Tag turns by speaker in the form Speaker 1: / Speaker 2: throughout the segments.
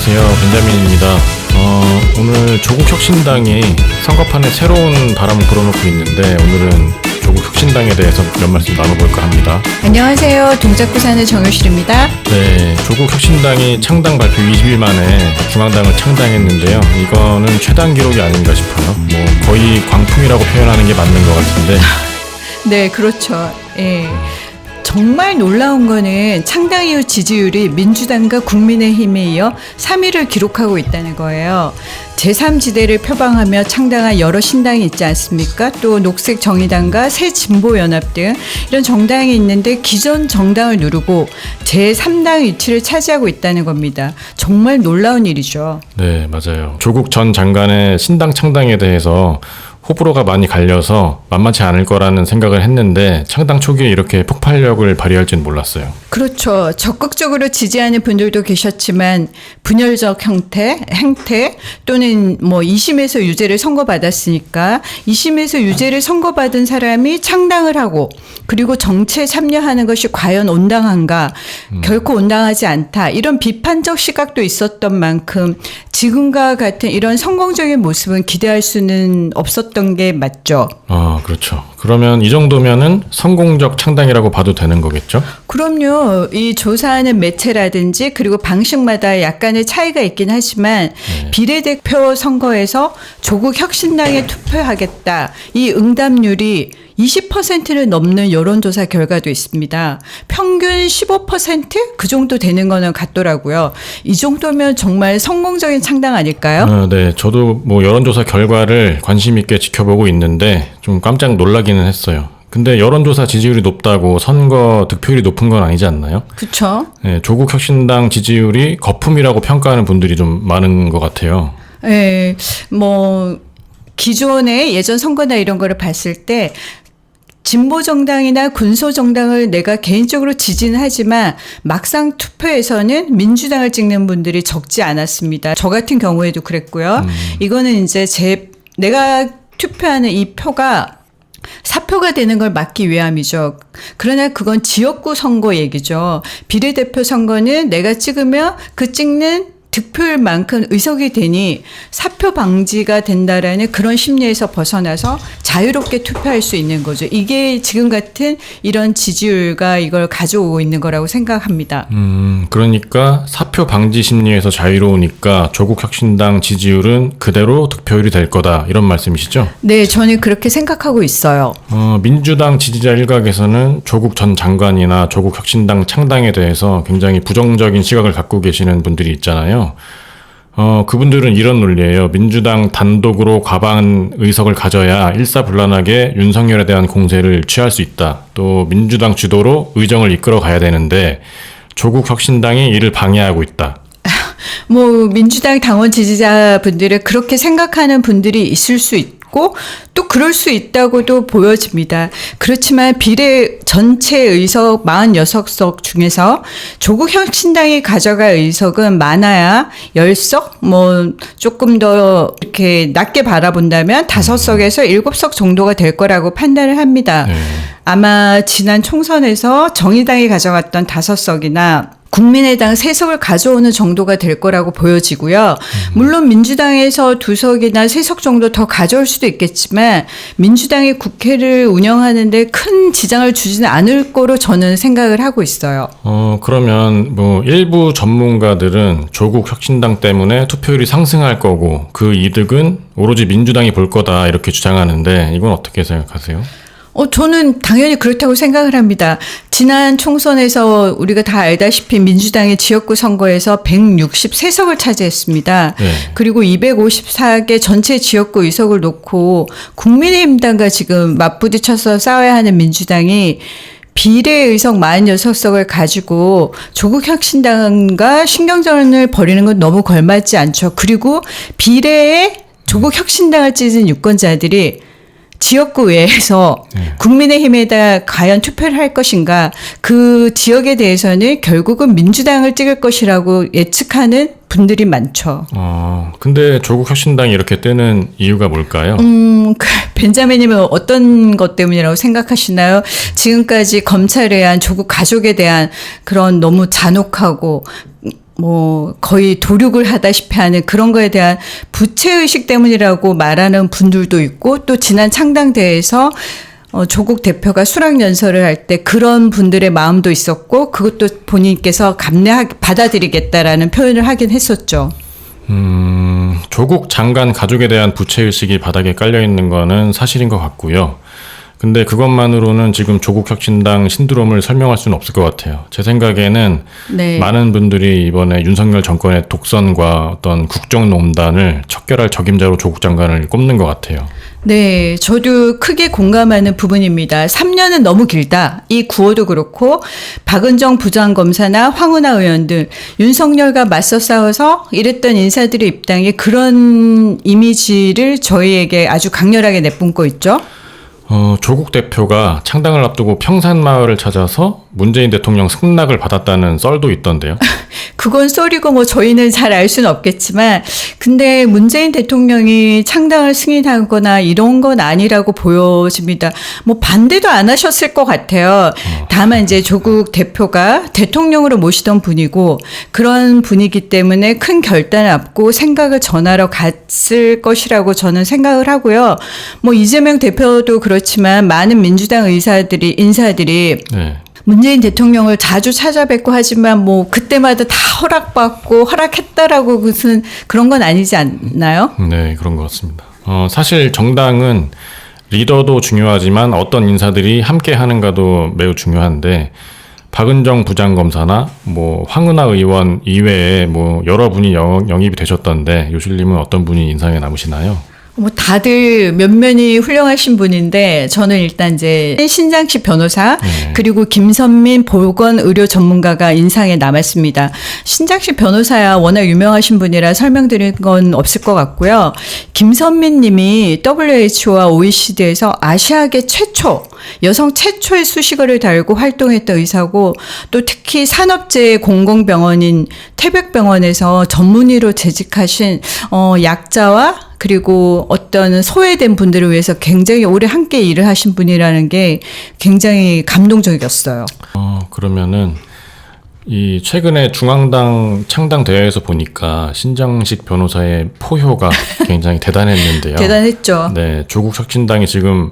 Speaker 1: 안녕하세요. 벤자민입니다. 오늘 조국혁신당이 선거판에 새로운 바람을 불어넣고 있는데 오늘은 조국혁신당에 대해서 몇 말씀 나눠볼까 합니다.
Speaker 2: 안녕하세요. 동작구 사는 정효실입니다.
Speaker 1: 네, 조국혁신당이 창당 발표 20일 만에 중앙당을 창당했는데요. 이거는 최단 기록이 아닌가 싶어요. 거의 광풍이라고 표현하는 게 맞는 것 같은데.
Speaker 2: 네, 그렇죠. 예. 정말 놀라운 거는 창당 이후 지지율이 민주당과 국민의힘에 이어 3위를 기록하고 있다는 거예요. 제3지대를 표방하며 창당한 여러 신당이 있지 않습니까? 또 녹색정의당과 새진보연합 등 이런 정당이 있는데 기존 정당을 누르고 제3당 위치를 차지하고 있다는 겁니다. 정말 놀라운 일이죠.
Speaker 1: 네, 맞아요. 조국 전 장관의 신당 창당에 대해서 호불호가 많이 갈려서 만만치 않을 거라는 생각을 했는데 창당 초기에 이렇게 폭발력을 발휘할지는 몰랐어요.
Speaker 2: 그렇죠. 적극적으로 지지하는 분들도 계셨지만 분열적 행태 또는 2심에서 유죄를 선고받았으니까 2심에서 유죄를 선고받은 사람이 창당을 하고 그리고 정치에 참여하는 것이 과연 온당한가? 결코 온당하지 않다. 이런 비판적 시각도 있었던 만큼 지금과 같은 이런 성공적인 모습은 기대할 수는 없었던 게 맞죠.
Speaker 1: 아, 그렇죠. 그러면 이 정도면은 성공적 창당이라고 봐도 되는 거겠죠?
Speaker 2: 그럼요. 이 조사하는 매체라든지 그리고 방식마다 약간의 차이가 있긴 하지만 비례대표 선거에서 조국 혁신당에 투표하겠다. 이 응답률이 20%를 넘는 여론조사 결과도 있습니다. 평균 15%? 그 정도 되는 거는 같더라고요. 이 정도면 정말 성공적인 창당 아닐까요?
Speaker 1: 네, 저도 여론조사 결과를 관심 있게 지켜보고 있는데 좀 깜짝 놀라기는 했어요. 근데 여론조사 지지율이 높다고 선거 득표율이 높은 건 아니지 않나요?
Speaker 2: 그렇죠.
Speaker 1: 네, 조국혁신당 지지율이 거품이라고 평가하는 분들이 좀 많은 것 같아요.
Speaker 2: 네, 기존의 예전 선거나 이런 거를 봤을 때 진보정당이나 군소정당을 내가 개인적으로 지지는 하지만 막상 투표에서는 민주당을 찍는 분들이 적지 않았습니다. 저 같은 경우에도 그랬고요. 이거는 이제 내가 투표하는 이 표가 사표가 되는 걸 막기 위함이죠. 그러나 그건 지역구 선거 얘기죠. 비례대표 선거는 내가 찍으면 그 찍는 득표율만큼 의석이 되니 사표 방지가 된다라는 그런 심리에서 벗어나서 자유롭게 투표할 수 있는 거죠. 이게 지금 같은 이런 지지율과 이걸 가져오고 있는 거라고 생각합니다.
Speaker 1: 그러니까 사표 방지 심리에서 자유로우니까 조국혁신당 지지율은 그대로 득표율이 될 거다 이런 말씀이시죠?
Speaker 2: 네, 저는 그렇게 생각하고 있어요.
Speaker 1: 민주당 지지자 일각에서는 조국 전 장관이나 조국혁신당 창당에 대해서 굉장히 부정적인 시각을 갖고 계시는 분들이 있잖아요. 그분들은 이런 논리예요. 민주당 단독으로 과반 의석을 가져야 일사불란하게 윤석열에 대한 공세를 취할 수 있다. 또 민주당 주도로 의정을 이끌어 가야 되는데 조국 혁신당이 이를 방해하고 있다.
Speaker 2: 민주당 당원 지지자분들은 그렇게 생각하는 분들이 있을 수 있고 또 그럴 수 있다고도 보여집니다. 그렇지만 비례 전체 의석 46석 중에서 조국 혁신당이 가져갈 의석은 많아야 10석? 조금 더 이렇게 낮게 바라본다면 5석에서 7석 정도가 될 거라고 판단을 합니다. 아마 지난 총선에서 정의당이 가져갔던 5석이나 국민의당 3석을 가져오는 정도가 될 거라고 보여지고요. 물론 민주당에서 2석이나 3석 정도 더 가져올 수도 있겠지만 민주당이 국회를 운영하는데 큰 지장을 주지는 않을 거로 저는 생각을 하고 있어요.
Speaker 1: 그러면 일부 전문가들은 조국 혁신당 때문에 투표율이 상승할 거고 그 이득은 오로지 민주당이 볼 거다 이렇게 주장하는데 이건 어떻게 생각하세요?
Speaker 2: 저는 당연히 그렇다고 생각을 합니다. 지난 총선에서 우리가 다 알다시피 민주당이 지역구 선거에서 163석을 차지했습니다. 네. 그리고 254개 전체 지역구 의석을 놓고 국민의힘당과 지금 맞부딪혀서 싸워야 하는 민주당이 비례의석 46석을 가지고 조국혁신당과 신경전을 벌이는 건 너무 걸맞지 않죠. 그리고 비례에 조국혁신당을 찢은 유권자들이 지역구에서 국민의힘에다 과연 투표를 할 것인가, 그 지역에 대해서는 결국은 민주당을 찍을 것이라고 예측하는 분들이 많죠.
Speaker 1: 근데 조국 혁신당이 이렇게 뜨는 이유가 뭘까요?
Speaker 2: 벤자민님은 어떤 것 때문이라고 생각하시나요? 지금까지 검찰에 대한 조국 가족에 대한 그런 너무 잔혹하고 거의 도륙을 하다시피 하는 그런 거에 대한 부채의식 때문이라고 말하는 분들도 있고, 또 지난 창당대회에서 조국 대표가 수락연설을 할 때 그런 분들의 마음도 있었고, 그것도 본인께서 감내하게 받아들이겠다라는 표현을 하긴 했었죠.
Speaker 1: 조국 장관 가족에 대한 부채의식이 바닥에 깔려있는 거는 사실인 것 같고요. 근데 그것만으로는 지금 조국혁신당 신드롬을 설명할 수는 없을 것 같아요. 제 생각에는
Speaker 2: 네.
Speaker 1: 많은 분들이 이번에 윤석열 정권의 독선과 어떤 국정농단을 척결할 적임자로 조국 장관을 꼽는 것 같아요.
Speaker 2: 네, 저도 크게 공감하는 부분입니다. 3년은 너무 길다. 이 구호도 그렇고, 박은정 부장검사나 황운하 의원들, 윤석열과 맞서 싸워서 이랬던 인사들의 입당에 그런 이미지를 저희에게 아주 강렬하게 내뿜고 있죠.
Speaker 1: 조국 대표가 창당을 앞두고 평산마을을 찾아서 문재인 대통령 승낙을 받았다는 썰도 있던데요.
Speaker 2: 그건 썰이고 저희는 잘 알 수는 없겠지만, 근데 문재인 대통령이 창당을 승인하거나 이런 건 아니라고 보여집니다. 반대도 안 하셨을 것 같아요. 다만 이제 조국 대표가 대통령으로 모시던 분이고, 그런 분이기 때문에 큰 결단을 앞고 생각을 전하러 갔을 것이라고 저는 생각을 하고요. 이재명 대표도 그렇지만 많은 민주당 인사들이
Speaker 1: 네.
Speaker 2: 문재인 대통령을 자주 찾아뵙고 하지만 그때마다 다 허락받고 허락했다라고 무슨 그런 건 아니지 않나요?
Speaker 1: 네, 그런 것 같습니다. 사실 정당은 리더도 중요하지만 어떤 인사들이 함께 하는가도 매우 중요한데, 박은정 부장검사나 황은하 의원 이외에 여러 분이 영입이 되셨던데, 요실님은 어떤 분이 인상에 남으시나요?
Speaker 2: 다들 면면이 훌륭하신 분인데, 저는 일단 이제 신장식 변호사, 그리고 김선민 보건의료 전문가가 인상에 남았습니다. 신장식 변호사야 워낙 유명하신 분이라 설명드릴 건 없을 것 같고요. 김선민 님이 WHO와 OECD에서 아시아계 여성 최초의 수식어를 달고 활동했던 의사고, 또 특히 산업재해 공공병원인 태백병원에서 전문의로 재직하신 약자와 그리고 어떤 소외된 분들을 위해서 굉장히 오래 함께 일을 하신 분이라는 게 굉장히 감동적이었어요.
Speaker 1: 그러면은 이 최근에 중앙당 창당 대회에서 보니까 신장식 변호사의 포효가 굉장히 대단했는데요.
Speaker 2: 대단했죠.
Speaker 1: 네, 조국 혁신당이 지금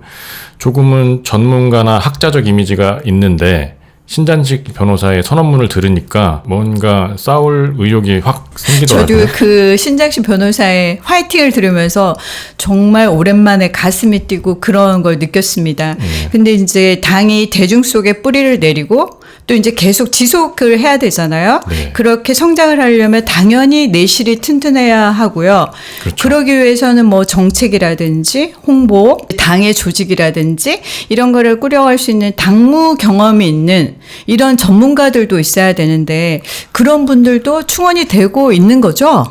Speaker 1: 조금은 전문가나 학자적 이미지가 있는데, 신장식 변호사의 선언문을 들으니까 뭔가 싸울 의욕이 확 생기더라고요.
Speaker 2: 저도 그 신장식 변호사의 화이팅을 들으면서 정말 오랜만에 가슴이 뛰고 그런 걸 느꼈습니다. 근데 이제 당이 대중 속에 뿌리를 내리고 또 이제 계속 지속을 해야 되잖아요.
Speaker 1: 네.
Speaker 2: 그렇게 성장을 하려면 당연히 내실이 튼튼해야 하고요.
Speaker 1: 그렇죠.
Speaker 2: 그러기 위해서는 정책이라든지 홍보, 당의 조직이라든지 이런 거를 꾸려갈 수 있는 당무 경험이 있는 이런 전문가들도 있어야 되는데, 그런 분들도 충원이 되고 있는 거죠?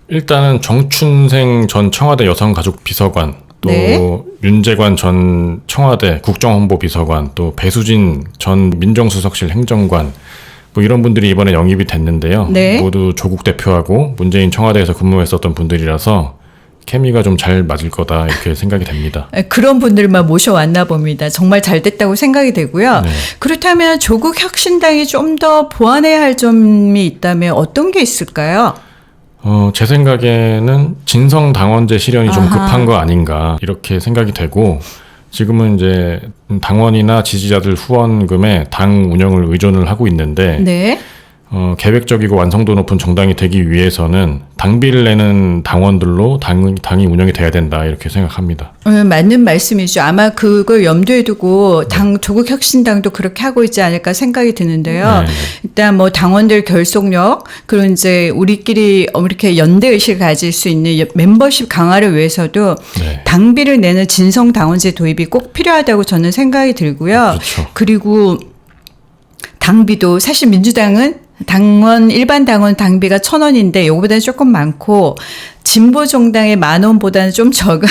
Speaker 1: 일단은 정춘생 전 청와대 여성가족비서관, 또
Speaker 2: 네.
Speaker 1: 윤재관 전 청와대 국정홍보비서관, 또 배수진 전 민정수석실 행정관, 이런 분들이 이번에 영입이 됐는데요.
Speaker 2: 네.
Speaker 1: 모두 조국 대표하고 문재인 청와대에서 근무했었던 분들이라서 케미가 좀 잘 맞을 거다, 이렇게 생각이 됩니다.
Speaker 2: 그런 분들만 모셔왔나 봅니다. 정말 잘 됐다고 생각이 되고요.
Speaker 1: 네.
Speaker 2: 그렇다면 조국 혁신당이 좀 더 보완해야 할 점이 있다면 어떤 게 있을까요?
Speaker 1: 제 생각에는 진성 당원제 실현이 좀
Speaker 2: 아하.
Speaker 1: 급한 거 아닌가, 이렇게 생각이 되고, 지금은 이제 당원이나 지지자들 후원금에 당 운영을 의존을 하고 있는데,
Speaker 2: 네.
Speaker 1: 계획적이고 완성도 높은 정당이 되기 위해서는 당비를 내는 당원들로 당이 운영이 돼야 된다, 이렇게 생각합니다.
Speaker 2: 맞는 말씀이죠. 아마 그걸 염두에 두고 조국 혁신당도 그렇게 하고 있지 않을까 생각이 드는데요.
Speaker 1: 네.
Speaker 2: 일단 당원들 결속력, 그리고 이제 우리끼리 이렇게 연대 의식을 가질 수 있는 멤버십 강화를 위해서도
Speaker 1: 네.
Speaker 2: 당비를 내는 진성 당원제 도입이 꼭 필요하다고 저는 생각이 들고요.
Speaker 1: 그렇죠.
Speaker 2: 그리고 당비도 사실 민주당은 일반 당원 당비가 1,000원인데 요거보다는 조금 많고, 진보 정당의 10,000원보다는 좀 적은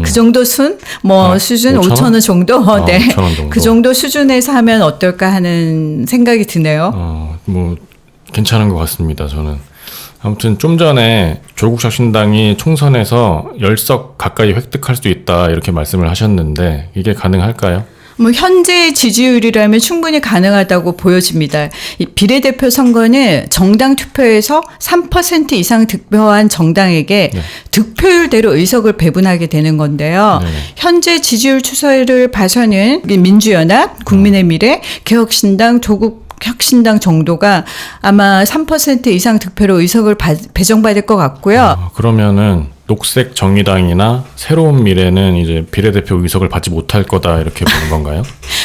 Speaker 2: 그 정도 수준 5,000원 정도, 네,
Speaker 1: 5,000원 정도.
Speaker 2: 그 정도 수준에서 하면 어떨까 하는 생각이 드네요.
Speaker 1: 괜찮은 것 같습니다, 저는. 아무튼 좀 전에 조국 혁신당이 총선에서 10석 가까이 획득할 수 있다, 이렇게 말씀을 하셨는데, 이게 가능할까요?
Speaker 2: 뭐 현재 지지율이라면 충분히 가능하다고 보여집니다. 이 비례대표 선거는 정당 투표에서 3% 이상 득표한 정당에게
Speaker 1: 네.
Speaker 2: 득표율대로 의석을 배분하게 되는 건데요.
Speaker 1: 네.
Speaker 2: 현재 지지율 추세를 봐서는 민주연합, 국민의 미래, 개혁신당, 조국혁신당 정도가 아마 3% 이상 득표로 의석을 배정받을 것 같고요.
Speaker 1: 그러면은 녹색 정의당이나 새로운 미래는 이제 비례대표 의석을 받지 못할 거다 이렇게 보는 건가요?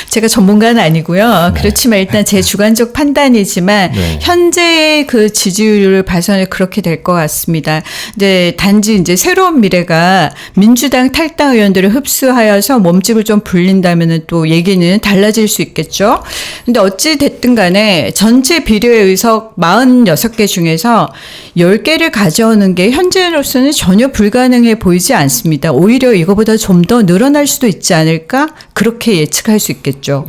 Speaker 2: 제가 전문가는 아니고요. 그렇지만 일단 제 주관적 판단이지만
Speaker 1: 네.
Speaker 2: 현재의 그 지지율을 봐서는 그렇게 될 것 같습니다. 근데 단지 이제 새로운 미래가 민주당 탈당 의원들을 흡수하여서 몸집을 좀 불린다면은 또 얘기는 달라질 수 있겠죠. 근데 어찌 됐든 간에 전체 비례 의석 46개 중에서 10개를 가져오는 게 현재로서는 전혀 불가능해 보이지 않습니다. 오히려 이거보다 좀 더 늘어날 수도 있지 않을까? 그렇게 예측할 수 있겠죠.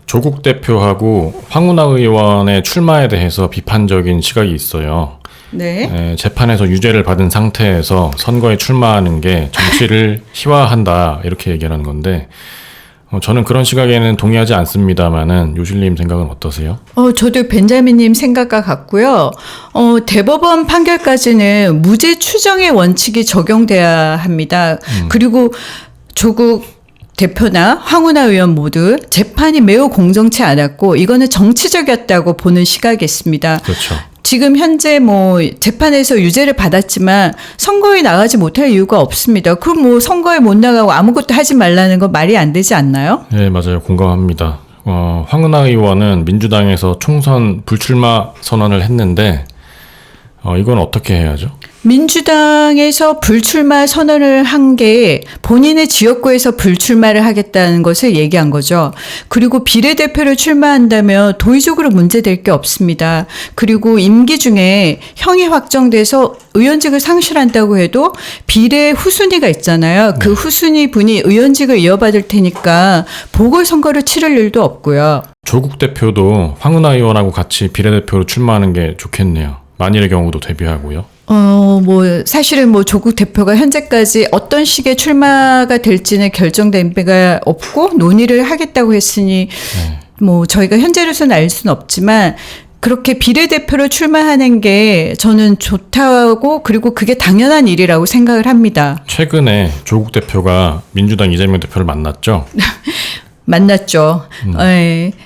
Speaker 1: 조국 대표하고 황운하 의원의 출마에 대해서 비판적인 시각이 있어요.
Speaker 2: 네.
Speaker 1: 재판에서 유죄를 받은 상태에서 선거에 출마하는 게 정치를 희화한다 이렇게 얘기하는 건데 저는 그런 시각에는 동의하지 않습니다만은 요실님 생각은 어떠세요?
Speaker 2: 저도 벤자민님 생각과 같고요. 대법원 판결까지는 무죄 추정의 원칙이 적용돼야 합니다. 그리고 조국 대표나 황운하 의원 모두 재판이 매우 공정치 않았고 이거는 정치적이었다고 보는 시각이 있습니다.
Speaker 1: 그렇죠.
Speaker 2: 지금 현재 뭐 재판에서 유죄를 받았지만 선거에 나가지 못할 이유가 없습니다. 그럼 뭐 선거에 못 나가고 아무것도 하지 말라는 건 말이 안 되지 않나요?
Speaker 1: 네, 맞아요. 공감합니다. 황운하 의원은 민주당에서 총선 불출마 선언을 했는데 이건 어떻게 해야죠?
Speaker 2: 민주당에서 불출마 선언을 한 게 본인의 지역구에서 불출마를 하겠다는 것을 얘기한 거죠. 그리고 비례대표를 출마한다면 도의적으로 문제될 게 없습니다. 그리고 임기 중에 형이 확정돼서 의원직을 상실한다고 해도 비례 후순위가 있잖아요. 그 후순위 분이 의원직을 이어받을 테니까 보궐선거를 치를 일도 없고요.
Speaker 1: 조국 대표도 황운하 의원하고 같이 비례대표로 출마하는 게 좋겠네요. 만일의 경우도 대비하고요.
Speaker 2: 사실은 조국 대표가 현재까지 어떤 식의 출마가 될지는 결정된 바가 없고 논의를 하겠다고 했으니 저희가 현재로서는 알 수는 없지만 그렇게 비례대표로 출마하는 게 저는 좋다고 그리고 그게 당연한 일이라고 생각을 합니다.
Speaker 1: 최근에 조국 대표가 민주당 이재명 대표를 만났죠?
Speaker 2: 만났죠.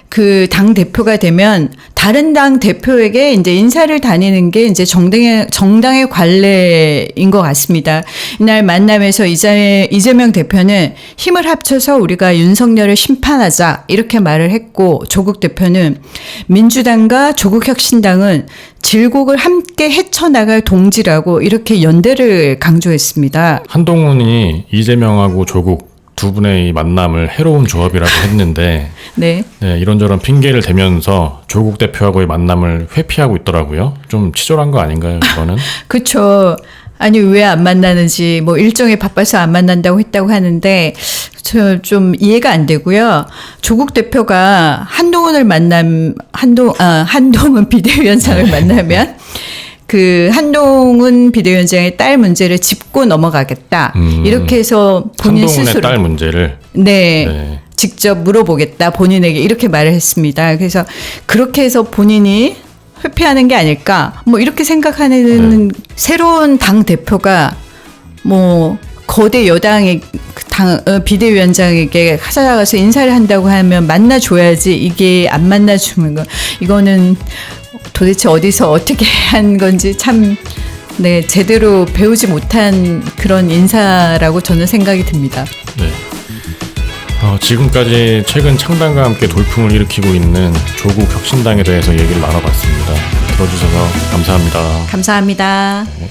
Speaker 2: 그 당 대표가 되면 다른 당 대표에게 이제 인사를 다니는 게 이제 정당의 관례인 것 같습니다. 이날 만남에서 이재명 대표는 힘을 합쳐서 우리가 윤석열을 심판하자 이렇게 말을 했고 조국 대표는 민주당과 조국혁신당은 질곡을 함께 헤쳐나갈 동지라고 이렇게 연대를 강조했습니다.
Speaker 1: 한동훈이 이재명하고 조국 두 분의 이 만남을 해로운 조합이라고 했는데
Speaker 2: 네,
Speaker 1: 이런저런 핑계를 대면서 조국 대표하고의 만남을 회피하고 있더라고요. 좀 치졸한 거 아닌가요, 이거는?
Speaker 2: 그렇죠. 아니 왜 안 만나는지 일정이 바빠서 안 만난다고 했다고 하는데 저 좀 이해가 안 되고요. 조국 대표가 한동훈 비대위원장을 만나면 그 한동훈 비대위원장의 딸 문제를 짚고 넘어가겠다. 이렇게 해서 본인
Speaker 1: 한동훈의
Speaker 2: 스스로
Speaker 1: 딸 문제를
Speaker 2: 네. 직접 물어보겠다. 본인에게 이렇게 말을 했습니다. 그래서 그렇게 해서 본인이 회피하는 게 아닐까. 이렇게 생각하는 새로운 당 대표가 거대 여당의 비대위원장에게 찾아가서 인사를 한다고 하면 만나줘야지 이게 안 만나주는 거. 이거는 도대체 어디서 어떻게 한 건지 참 제대로 배우지 못한 그런 인사라고 저는 생각이 듭니다.
Speaker 1: 네. 지금까지 최근 창당과 함께 돌풍을 일으키고 있는 조국 혁신당에 대해서 얘기를 나눠봤습니다. 들어주셔서 감사합니다.
Speaker 2: 감사합니다.
Speaker 1: 네.